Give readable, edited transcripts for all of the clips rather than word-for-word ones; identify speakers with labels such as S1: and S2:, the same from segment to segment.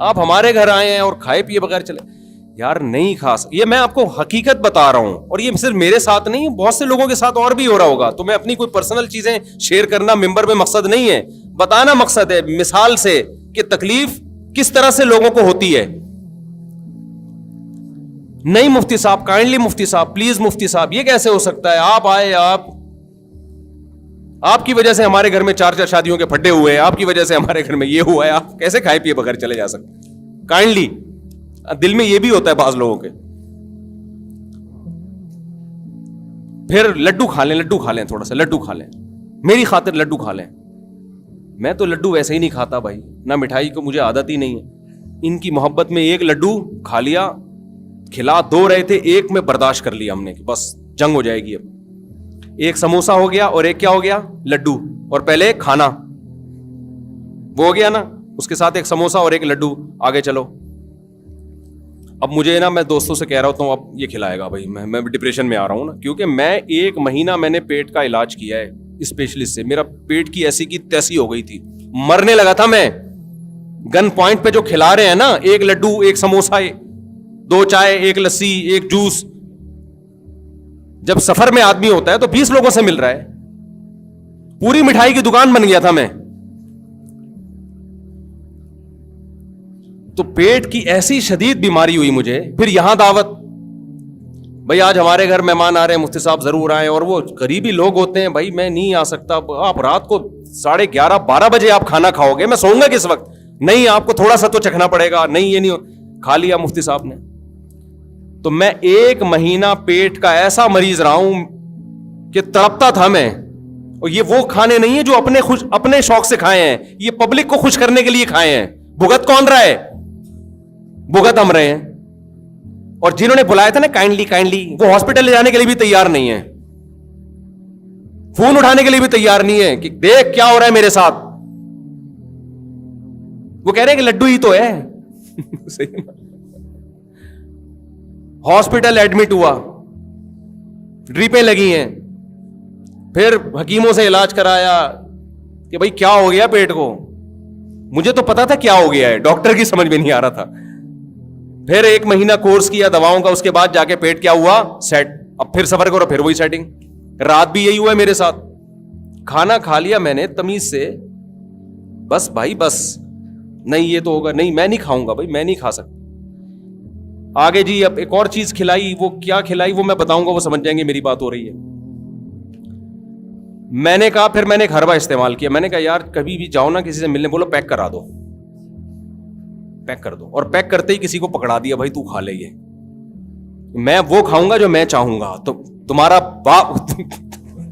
S1: آپ ہمارے گھر آئے ہیں اور کھائے پیے بغیر چلے. یار نہیں کھا سکتے. یہ میں آپ کو حقیقت بتا رہا ہوں, اور یہ صرف میرے ساتھ نہیں, بہت سے لوگوں کے ساتھ اور بھی ہو رہا ہوگا. تو میں اپنی کوئی پرسنل چیزیں شیئر کرنا ممبر میں مقصد نہیں ہے, بتانا مقصد ہے مثال سے کہ تکلیف کس طرح سے لوگوں کو ہوتی ہے. نہیں مفتی صاحب, کائنڈلی مفتی صاحب, پلیز مفتی صاحب, یہ کیسے ہو سکتا ہے؟ آپ آئے, آپ کی وجہ سے ہمارے گھر میں 4 شادیوں کے پھڈے ہوئے ہیں, آپ کی وجہ سے ہمارے گھر میں یہ ہوا ہے, آپ کیسے کھائے پیے بغیر چلے جا سکتے؟ کائنڈلی دل میں یہ بھی ہوتا ہے بعض لوگوں کے. پھر لڈو کھا لیں, تھوڑا سا لڈو کھا لیں, میری خاطر لڈو کھا لیں. میں تو لڈو ویسے ہی نہیں کھاتا بھائی, نہ مٹھائی کو مجھے عادت ہی نہیں ہے. ان کی محبت میں ایک لڈو کھا لیا, کھلا 2 رہے تھے, ایک میں برداشت کر لیا ہم نے کہ بس جنگ ہو جائے گی. اب ایک سموسا ہو گیا اور ایک کیا ہو گیا؟ لڈو. اور پہلے کھانا وہ ہو گیا نا, اس کے ساتھ ایک سموسا اور ایک لڈو, آگے چلو. اب مجھے نا, میں دوستوں سے کہہ رہا ہوتا ہوں اب یہ کھلائے گا بھائی, میں ڈپریشن میں آ رہا ہوں نا, کیونکہ میں 1 مہینہ میں نے پیٹ کا علاج کیا ہے اسپیشلسٹ سے. میرا پیٹ کی ایسی کی تیسی ہو گئی تھی, مرنے لگا تھا میں. گن پوائنٹ پہ جو کھلا رہے ہیں نا, 1 لڈو, 1 سموسا, 2 چائے, 1 لسی, 1 جوس. جب سفر میں آدمی ہوتا ہے تو 20 لوگوں سے مل رہا ہے, پوری مٹھائی کی دکان بن گیا تھا میں. تو پیٹ کی ایسی شدید بیماری ہوئی مجھے. پھر یہاں دعوت, بھائی آج ہمارے گھر مہمان آ رہے ہیں, مفتی صاحب ضرور آئیں. اور وہ قریبی لوگ ہوتے ہیں, بھائی میں نہیں آ سکتا. آپ رات کو 11:30-12 بجے آپ کھانا کھاؤ گے, میں سوؤں گا کس وقت؟ نہیں, آپ کو تھوڑا سا تو چکھنا پڑے گا. نہیں, یہ نہیں, کھا لیا مفتی صاحب نے. تو میں 1 مہینہ پیٹ کا ایسا مریض رہا ہوں کہ تڑپتا تھا میں. اور یہ وہ کھانے نہیں ہے جو اپنے شوق سے کھائے ہیں, یہ پبلک کو خوش کرنے کے لیے کھائے ہیں. بھگت کون رہا ہے؟ بھگت ہم رہے ہیں. اور جنہوں نے بلایا تھا نا کائنڈلی, وہ ہاسپٹل لے جانے کے لیے بھی تیار نہیں ہے, فون اٹھانے کے لیے بھی تیار نہیں ہے کہ دیکھ کیا ہو رہا ہے میرے ساتھ. وہ کہہ رہے ہیں کہ لڈو ہی تو ہے. ہاسپٹل ایڈمٹ ہوا, ڈریپیں لگی ہیں, پھر حکیموں سے علاج کرایا کہ بھائی کیا ہو گیا پیٹ کو. مجھے تو پتا تھا کیا ہو گیا ہے, ڈاکٹر کی سمجھ میں نہیں آ رہا تھا. پھر 1 مہینہ کورس کیا دواؤں کا, اس کے بعد جا کے پیٹ کیا ہوا؟ سیٹ. اب پھر سفر کرو, پھر وہی سیٹنگ. رات بھی یہی ہوا ہے میرے ساتھ. کھانا کھا لیا میں نے تمیز سے, بس بھائی بس, نہیں یہ تو ہوگا, نہیں میں نہیں کھاؤں گا بھائی, میں نہیں کھا سکتا. آگے جی اب ایک اور چیز کھلائی, وہ کیا کھلائی وہ میں بتاؤں گا, وہ سمجھ جائیں گے میری بات ہو رہی ہے. میں نے کہا, پھر میں نے ایک حربہ استعمال کیا. میں نے کہا یار کبھی بھی جاؤ نا کسی سے ملنے, بولو پیک کرا دو, پیک کر دو. اور پیک کرتے ہی کسی کو پکڑا دیا, بھائی تو کھا لے, یہ میں وہ کھاؤں گا جو میں چاہوں گا. تو تمہارا باپ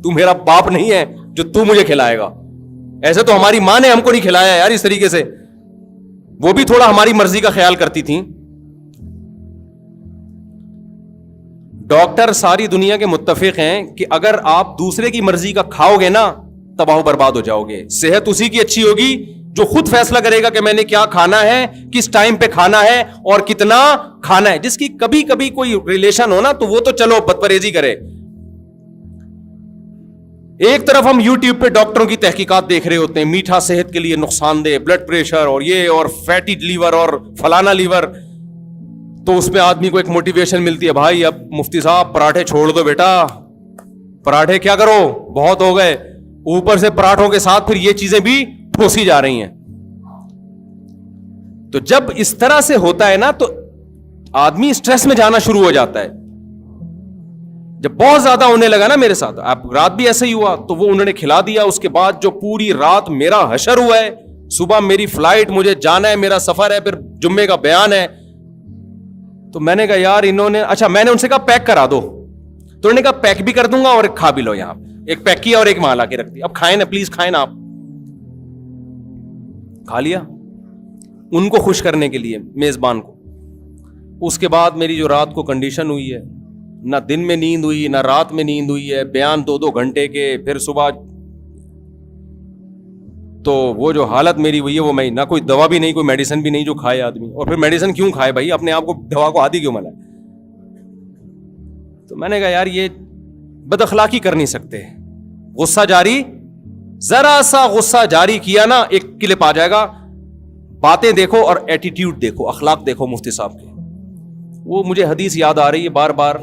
S1: تو میرا باپ نہیں ہے جو تو مجھے کھلائے گا. ایسے تو ہماری ماں نے ہم کو نہیں کھلایا یار اس طریقے سے, وہ بھی تھوڑا ہماری مرضی کا خیال کرتی تھیں. ڈاکٹر ساری دنیا کے متفق ہیں کہ اگر آپ دوسرے کی مرضی کا کھاؤ گے نا, تباہ و برباد ہو جاؤ گے. صحت اسی کی اچھی ہوگی جو خود فیصلہ کرے گا کہ میں نے کیا کھانا ہے, کس ٹائم پہ کھانا ہے اور کتنا کھانا ہے. جس کی کبھی کبھی کوئی ریلیشن ہو نا, تو وہ تو چلو بدپرہیزی کرے. ایک طرف ہم یوٹیوب پہ ڈاکٹروں کی تحقیقات دیکھ رہے ہوتے ہیں, میٹھا صحت کے لیے نقصان دہ, بلڈ پریشر اور یہ اور فیٹی لیور اور فلانا لیور. تو اس میں آدمی کو ایک موٹیویشن ملتی ہے, بھائی اب مفتی صاحب پراٹھے چھوڑ دو بیٹا, پراٹھے کیا کرو, بہت ہو گئے. اوپر سے پراٹھوں کے ساتھ پھر یہ چیزیں بھی پھوسی جا رہی ہیں. تو جب اس طرح سے ہوتا ہے نا, تو آدمی سٹریس میں جانا شروع ہو جاتا ہے. جب بہت زیادہ ہونے لگا نا میرے ساتھ, اب رات بھی ایسے ہی ہوا, تو وہ انہوں نے کھلا دیا. اس کے بعد جو پوری رات میرا حشر ہوا ہے, صبح میری فلائٹ, مجھے جانا ہے, میرا سفر ہے, پھر جمعے کا بیان ہے. تو میں نے کہا یار انہوں نے, اچھا میں نے ان سے کہا پیک کرا دو, تو انہوں نے کہا پیک بھی کر دوں گا اور ایک کھا بھی لو. یہاں ایک پیک کیا اور ایک وہاں لا کے رکھ دیا. اب کھائیں نا پلیز, کھائیں نا آپ. کھا لیا ان کو خوش کرنے کے لیے, میزبان کو. اس کے بعد میری جو رات کو کنڈیشن ہوئی ہے, نہ دن میں نیند ہوئی نہ رات میں نیند ہوئی ہے, بیان 2-2 گھنٹے کے, پھر صبح. تو وہ جو حالت میری ہوئی ہے وہ میں, نہ کوئی دوا بھی نہیں, کوئی میڈیسن بھی نہیں جو کھائے آدمی. اور پھر میڈیسن کیوں کھائے بھائی, اپنے آپ کو دوا کو عادی کیوں بنائے. تو میں نے کہا یار یہ بد اخلاقی کر نہیں سکتے. غصہ جاری, ذرا سا غصہ جاری کیا نا, ایک کلپ آ جائے گا, باتیں دیکھو اور ایٹیٹیوڈ دیکھو, اخلاق دیکھو مفتی صاحب کے. وہ مجھے حدیث یاد آ رہی ہے بار بار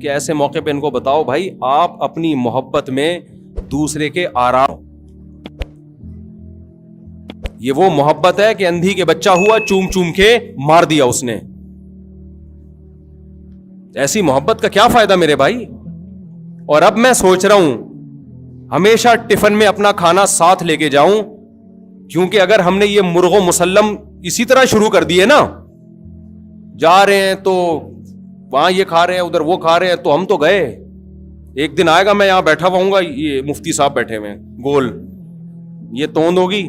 S1: کہ ایسے موقع پہ ان کو بتاؤ بھائی آپ اپنی محبت میں دوسرے کے آرام. یہ وہ محبت ہے کہ اندھی کے بچہ ہوا, چوم چوم کے مار دیا اس نے. ایسی محبت کا کیا فائدہ میرے بھائی. اور اب میں سوچ رہا ہوں ہمیشہ ٹفن میں اپنا کھانا ساتھ لے کے جاؤں, کیونکہ اگر ہم نے یہ مرغ و مسلم اسی طرح شروع کر دیے نا, جا رہے ہیں تو وہاں یہ کھا رہے ہیں ادھر وہ کھا رہے ہیں, تو ہم تو گئے. ایک دن آئے گا میں یہاں بیٹھا ہوا ہوں گا, یہ مفتی صاحب بیٹھے ہوئے گول, یہ توند ہوگی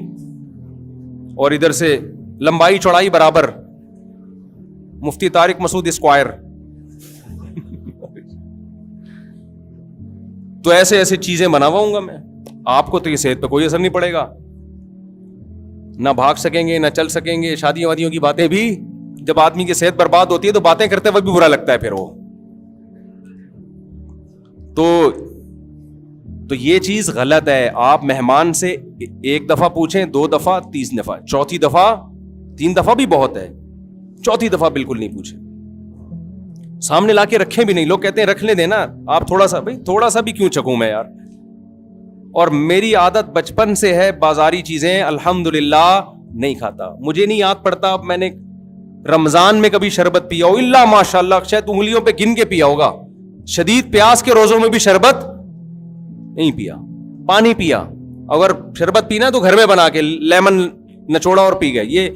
S1: اور ادھر سے لمبائی چوڑائی برابر, مفتی طارق مسعود اسکوائر. تو ایسے ایسے چیزیں بناواؤں گا میں. آپ کو تو یہ صحت پہ کوئی اثر نہیں پڑے گا, نہ بھاگ سکیں گے نہ چل سکیں گے. شادی وادیوں کی باتیں بھی جب آدمی کی صحت برباد ہوتی ہے تو باتیں کرتے وقت بھی برا لگتا ہے پھر وہ. تو یہ چیز غلط ہے. آپ مہمان سے ایک دفعہ پوچھیں, 2 دفعہ, 30 دفعہ, چوتھی دفعہ 3 دفعہ بھی بہت ہے, چوتھی دفعہ بالکل نہیں پوچھیں. سامنے لا کے رکھیں بھی نہیں. لوگ کہتے ہیں رکھ لیں دینا آپ تھوڑا سا, بھائی تھوڑا سا بھی کیوں چکوں میں یار. اور میری عادت بچپن سے ہے بازاری چیزیں الحمدللہ نہیں کھاتا. مجھے نہیں یاد پڑتا اب میں نے رمضان میں کبھی شربت پیا ہو, الا ماشاء اللہ شاید انگلیوں پہ گن کے پیا ہوگا. شدید پیاس کے روزوں میں بھی شربت نہیں پیا, پانی پیا. اگر شربت پینا تو گھر میں بنا کے لیمن نچوڑا اور پی گئے. یہ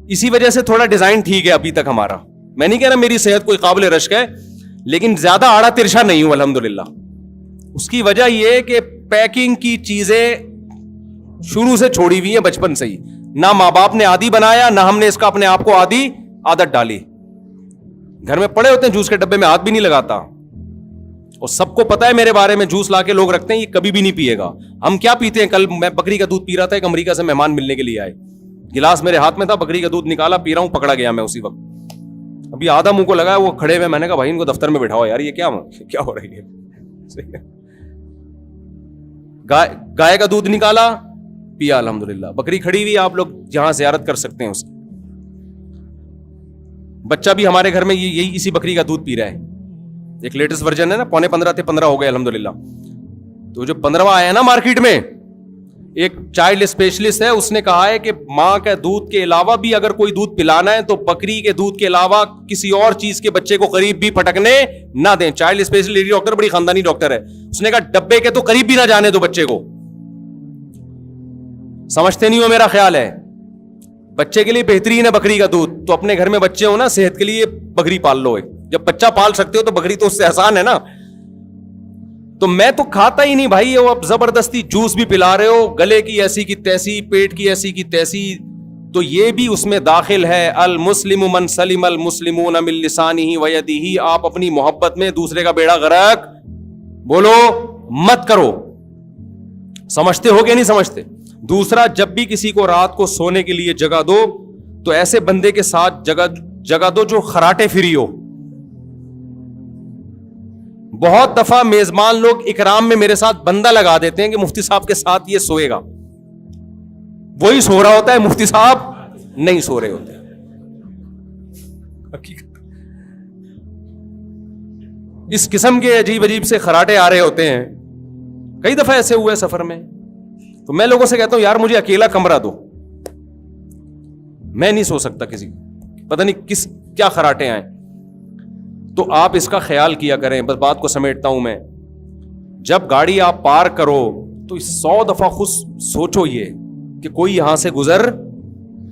S1: اسی وجہ سے تھوڑا ڈیزائن ٹھیک ہے ابھی تک ہمارا. میں نہیں کہہ رہا میری صحت کوئی قابل رشک ہے, لیکن زیادہ آڑا ترشا نہیں ہوں الحمدللہ. اس کی وجہ یہ کہ پیکنگ کی چیزیں شروع سے چھوڑی ہوئی ہیں بچپن سے ہی. نہ ماں باپ نے عادی بنایا, نہ ہم نے اس کا اپنے آپ کو عادت ڈالی. گھر میں پڑے ہوتے ہیں جوس کے ڈبے میں ہاتھ بھی نہیں لگاتا, اور سب کو پتا ہے میرے بارے میں جوس لا کے لوگ رکھتے ہیں یہ کبھی بھی نہیں پیے گا. ہم کیا پیتے ہیں, کل میں بکری کا دودھ پی رہا تھا, ایک امریکہ سے مہمان ملنے کے لیے آئے, گلاس میرے ہاتھ میں تھا, بکری کا دودھ نکالا, پی رہا ہوں, پکڑا گیا میں اسی وقت. ابھی آدھا منہ کو لگا, وہ کھڑے ہوئے, میں نے کہا بھائی ان کو دفتر میں بٹھاؤ یار, یہ کیا ہو رہی ہے. گائے کا دودھ نکالا, پیا الحمدللہ. بکری کھڑی ہوئی, آپ لوگ جہاں زیارت کر سکتے ہیں اس کی. بچہ بھی ہمارے گھر میں یہی اسی بکری کا دودھ پی رہا ہے. ایک لیٹسٹ ورژن ہے نا, 15.5 تھے 15 ہو گئے الحمدللہ. تو جو 15واں آیا نا مارکیٹ میں, ایک چائلڈ اسپیشلسٹ ہے, اس نے کہا ہے کہ ماں کے دودھ کے علاوہ بھی اگر کوئی دودھ پلانا ہے تو بکری کے دودھ کے علاوہ کسی اور چیز کے بچے کو قریب بھی پھٹکنے نہ دیں. چائلڈ اسپیشلسٹ لیڈی ڈاکٹر, بڑی خاندانی ڈاکٹر ہے, اس نے کہا ڈبے کے تو قریب بھی نہ جانے دو بچے کو. سمجھتے نہیں ہو میرا خیال ہے. بچے کے لیے بہترین ہے بکری کا دودھ, تو اپنے گھر میں بچے ہو نا, صحت کے لیے بکری پال لو. جب بچہ پال سکتے ہو تو بکری تو اس سے آسان ہے نا. تو میں تو کھاتا ہی نہیں بھائی. وہ اب زبردستی جوس بھی پلا رہے ہو, گلے کی ایسی کی تیسی, پیٹ کی ایسی کی تیسی, تو یہ بھی اس میں داخل ہے. المسلم من سلم المسلمون من لسانہ و یدہ. آپ اپنی محبت میں دوسرے کا بیڑا غرق بولو مت کرو. سمجھتے ہو کہ نہیں سمجھتے؟ دوسرا, جب بھی کسی کو رات کو سونے کے لیے جگہ دو تو ایسے بندے کے ساتھ جگہ دو جو خراٹے فری ہو. بہت دفعہ میزبان لوگ اکرام میں میرے ساتھ بندہ لگا دیتے ہیں کہ مفتی صاحب کے ساتھ یہ سوئے گا. وہی سو رہا ہوتا ہے, مفتی صاحب نہیں سو رہے ہوتے. اس قسم کے عجیب عجیب سے خراٹے آ رہے ہوتے ہیں. کئی دفعہ ایسے ہوئے سفر میں. تو میں لوگوں سے کہتا ہوں یار مجھے اکیلا کمرہ دو, میں نہیں سو سکتا کسی, پتہ نہیں کیا خراٹے آئے. تو آپ اس کا خیال کیا کریں. بس بات کو سمیٹتا ہوں میں. جب گاڑی آپ پارک کرو تو 100 دفعہ خود سوچو یہ کہ کوئی یہاں سے گزر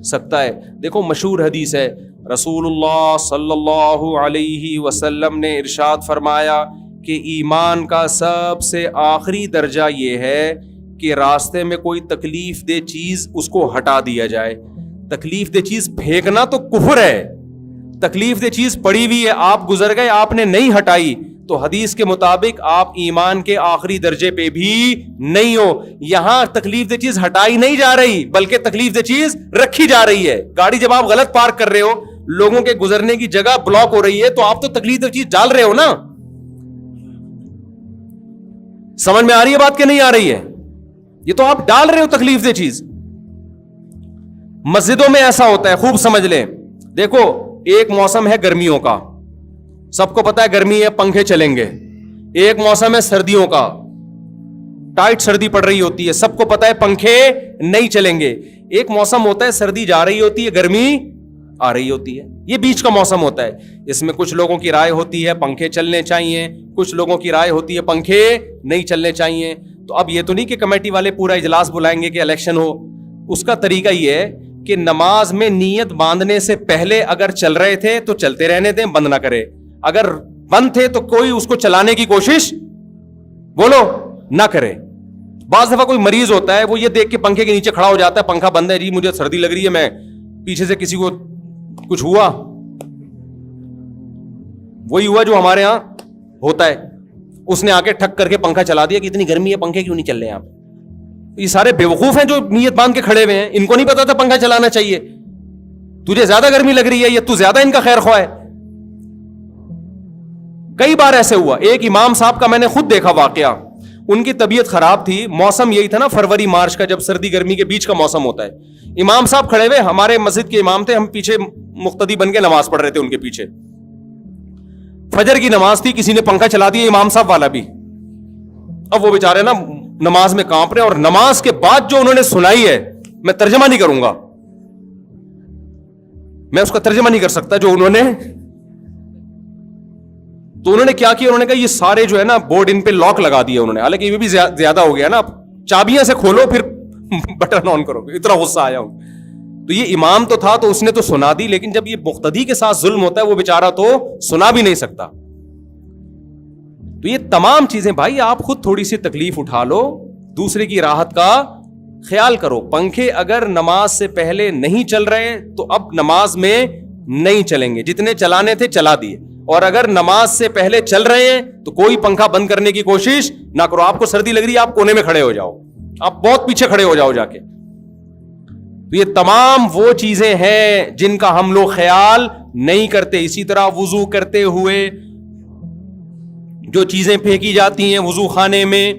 S1: سکتا ہے. دیکھو مشہور حدیث ہے, رسول اللہ صلی اللہ علیہ وسلم نے ارشاد فرمایا کہ ایمان کا سب سے آخری درجہ یہ ہے کہ راستے میں کوئی تکلیف دہ چیز اس کو ہٹا دیا جائے. تکلیف دہ چیز پھینکنا تو کفر ہے. تکلیف دہ چیز پڑی ہوئی ہے, آپ گزر گئے, آپ نے نہیں ہٹائی, تو حدیث کے مطابق آپ ایمان کے آخری درجے پہ بھی نہیں ہو. یہاں تکلیف دہ چیز ہٹائی نہیں جا رہی بلکہ تکلیف دہ چیز رکھی جا رہی ہے. گاڑی جب آپ غلط پارک کر رہے ہو, لوگوں کے گزرنے کی جگہ بلاک ہو رہی ہے, تو آپ تو تکلیف دہ چیز ڈال رہے ہو نا. سمجھ میں آ رہی ہے بات کہ نہیں آ رہی ہے؟ یہ تو آپ ڈال رہے ہو تکلیف دہ چیز. مسجدوں میں ایسا ہوتا ہے, خوب سمجھ لیں. دیکھو ایک موسم ہے گرمیوں کا, سب کو پتا ہے گرمی ہے, پنکھے چلیں گے. ایک موسم ہے سردیوں کا, ٹائٹ سردی پڑ رہی ہوتی ہے, سب کو پتا ہے پنکھے نہیں چلیں گے. ایک موسم ہوتا ہے سردی جا رہی ہوتی ہے, گرمی آ رہی ہوتی ہے. یہ بیچ کا موسم ہوتا ہے. اس میں کچھ لوگوں کی رائے ہوتی ہے پنکھے چلنے چاہیے, کچھ لوگوں کی رائے ہوتی ہے پنکھے نہیں چلنے چاہیے. تو اب یہ تو نہیں کہ کمیٹی والے پورا اجلاس بلائیں گے کہ الیکشن ہو. اس کا طریقہ یہ ہے کہ نماز میں نیت باندھنے سے پہلے اگر چل رہے تھے تو چلتے رہنے دیں, بند نہ کرے. اگر بند تھے تو کوئی اس کو چلانے کی کوشش بولو نہ کرے. بعض دفعہ کوئی مریض ہوتا ہے, وہ یہ دیکھ کے پنکھے کے نیچے کھڑا ہو جاتا ہے, پنکھا بند ہے جی مجھے سردی لگ رہی ہے, میں پیچھے سے کسی کو کچھ ہوا, وہی ہوا جو ہمارے ہاں ہوتا ہے, اس نے آ کے ٹھک کر کے پنکھا چلا دیا کہ اتنی گرمی ہے پنکھے کیوں نہیں چل رہے ہیں آپ. یہ سارے بیوقوف ہیں جو نیت باندھ کے کھڑے ہوئے ہیں, ان کو نہیں پتا تھا پنکھا چلانا چاہیے. تجھے زیادہ گرمی لگ رہی ہے یا تو زیادہ ان کا خیر خواہ ہے. کئی بار ایسے ہوا. ایک امام صاحب کا میں نے خود دیکھا واقعہ, ان کی طبیعت خراب تھی, موسم یہی تھا نا فروری مارچ کا, جب سردی گرمی کے بیچ کا موسم ہوتا ہے. امام صاحب کھڑے ہوئے, ہمارے مسجد کے امام تھے, ہم پیچھے مقتدی بن کے نماز پڑھ رہے تھے ان کے پیچھے. فجر کی نماز تھی, کسی نے پنکھا چلا دیا, امام صاحب والا بھی. اب وہ بیچارے نا نماز میں کانپ رہے, اور نماز کے بعد جو انہوں نے سنائی ہے میں ترجمہ نہیں کروں گا, میں اس کا ترجمہ نہیں کر سکتا جو انہوں نے. تو انہوں نے کیا کیا, انہوں نے کہا یہ سارے جو ہے نا بورڈ ان پہ لاک لگا دیا انہوں نے, حالانکہ یہ بھی زیادہ ہو گیا نا, چابیاں سے کھولو پھر بٹن آن کرو, اتنا غصہ آیا ہوں. تو یہ امام تو تھا تو اس نے تو سنا دی, لیکن جب یہ مقتدی کے ساتھ ظلم ہوتا ہے وہ بیچارہ تو سنا بھی نہیں سکتا. تو یہ تمام چیزیں بھائی آپ خود تھوڑی سی تکلیف اٹھا لو, دوسرے کی راحت کا خیال کرو. پنکھے اگر نماز سے پہلے نہیں چل رہے تو اب نماز میں نہیں چلیں گے, جتنے چلانے تھے چلا دیے. اور اگر نماز سے پہلے چل رہے ہیں تو کوئی پنکھا بند کرنے کی کوشش نہ کرو. آپ کو سردی لگ رہی ہے, آپ کونے میں کھڑے ہو جاؤ, آپ بہت پیچھے کھڑے ہو جاؤ جا کے. تو یہ تمام وہ چیزیں ہیں جن کا ہم لوگ خیال نہیں کرتے. اسی طرح وضو کرتے ہوئے جو چیزیں پھینکی جاتی ہیں وضو خانے میں,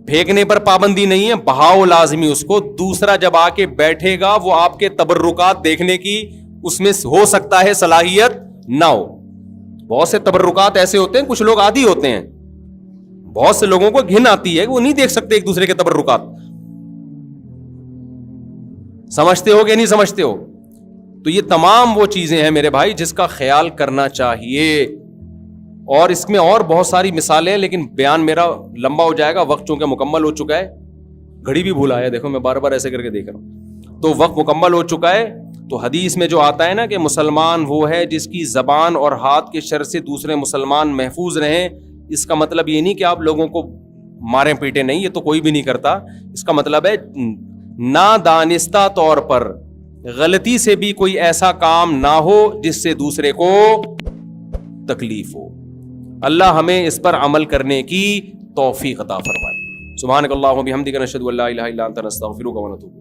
S1: پھینکنے پر پابندی نہیں ہے, بہاؤ لازمی اس کو. دوسرا جب آ کے بیٹھے گا وہ آپ کے تبرکات دیکھنے کی اس میں ہو سکتا ہے صلاحیت نہ ہو. بہت سے تبرکات ایسے ہوتے ہیں, کچھ لوگ عادی ہوتے ہیں, بہت سے لوگوں کو گھن آتی ہے, وہ نہیں دیکھ سکتے ایک دوسرے کے تبرکات. سمجھتے ہو کہ نہیں سمجھتے ہو؟ تو یہ تمام وہ چیزیں ہیں میرے بھائی جس کا خیال کرنا چاہیے. اور اس میں اور بہت ساری مثالیں ہیں, لیکن بیان میرا لمبا ہو جائے گا, وقت چونکہ مکمل ہو چکا ہے. گھڑی بھی بھول آیا, دیکھو میں بار بار ایسے کر کے دیکھ رہا ہوں, تو وقت مکمل ہو چکا ہے. تو حدیث میں جو آتا ہے نا کہ مسلمان وہ ہے جس کی زبان اور ہاتھ کے شر سے دوسرے مسلمان محفوظ رہیں. اس کا مطلب یہ نہیں کہ آپ لوگوں کو ماریں پیٹیں, نہیں, یہ تو کوئی بھی نہیں کرتا. اس کا مطلب ہے نادانستہ طور پر غلطی سے بھی کوئی ایسا کام نہ ہو جس سے دوسرے کو تکلیف ہو. اللہ ہمیں اس پر عمل کرنے کی توفیق عطا فرمائے. سبحانک اللہم و بحمدک نشہد ان لا الہ الا انت نستغفرک و نتوب